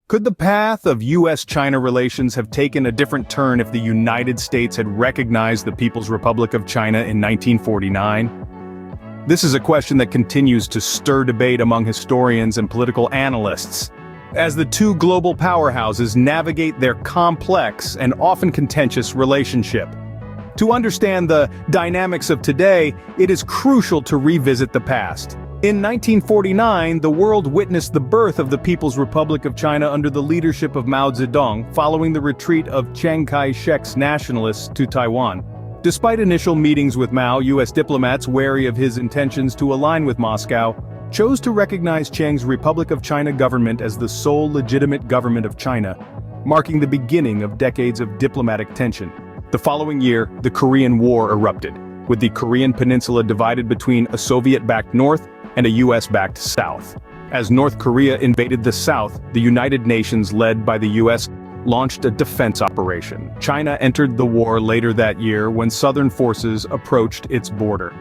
Could the path of US-China relations have taken a different turn if the United States had recognized the People's Republic of China in 1949? This is a question that continues to stir debate among historians and political analysts, as the two global powerhouses navigate their complex and often contentious relationship. To understand the dynamics of today, it is crucial to revisit the past. In 1949, the world witnessed the birth of the People's Republic of China under the leadership of Mao Zedong, following the retreat of Chiang Kai-shek's nationalists to Taiwan. Despite initial meetings with Mao, U.S. diplomats, wary of his intentions to align with Moscow, chose to recognize Chiang's Republic of China government as the sole legitimate government of China, marking the beginning of decades of diplomatic tension. The following year, the Korean War erupted, with the Korean peninsula divided between a Soviet-backed North and a US-backed South. As North Korea invaded the South, the United Nations, led by the US, launched a defense operation. China entered the war later that year when Southern forces approached its border.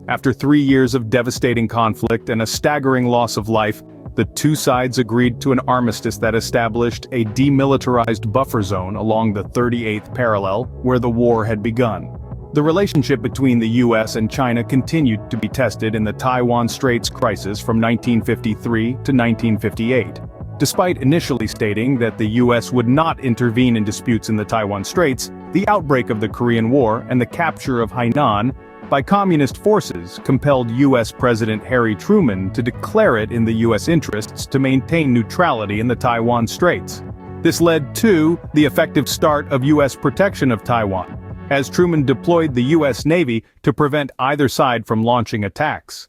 After 3 years of devastating conflict and a staggering loss of life, the two sides agreed to an armistice that established a demilitarized buffer zone along the 38th parallel where the war had begun. The relationship between the US and China continued to be tested in the Taiwan Straits crisis from 1953 to 1958. Despite initially stating that the US would not intervene in disputes in the Taiwan Straits, the outbreak of the Korean War and the capture of Hainan by communist forces compelled US President Harry Truman to declare it in the US interests to maintain neutrality in the Taiwan Straits. This led to the effective start of US protection of Taiwan, as Truman deployed the U.S. Navy to prevent either side from launching attacks.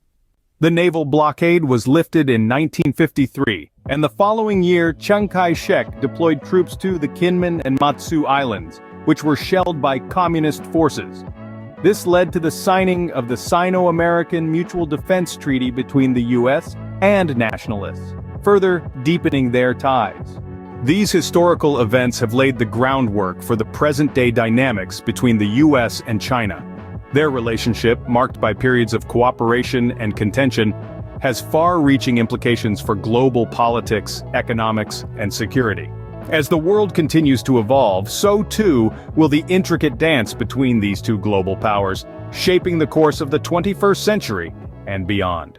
The naval blockade was lifted in 1953, and the following year Chiang Kai-shek deployed troops to the Kinmen and Matsu Islands, which were shelled by communist forces. This led to the signing of the Sino-American Mutual Defense Treaty between the U.S. and nationalists, further deepening their ties. These historical events have laid the groundwork for the present-day dynamics between the US and China. Their relationship, marked by periods of cooperation and contention, has far-reaching implications for global politics, economics, and security. As the world continues to evolve, so too will the intricate dance between these two global powers, shaping the course of the 21st century and beyond.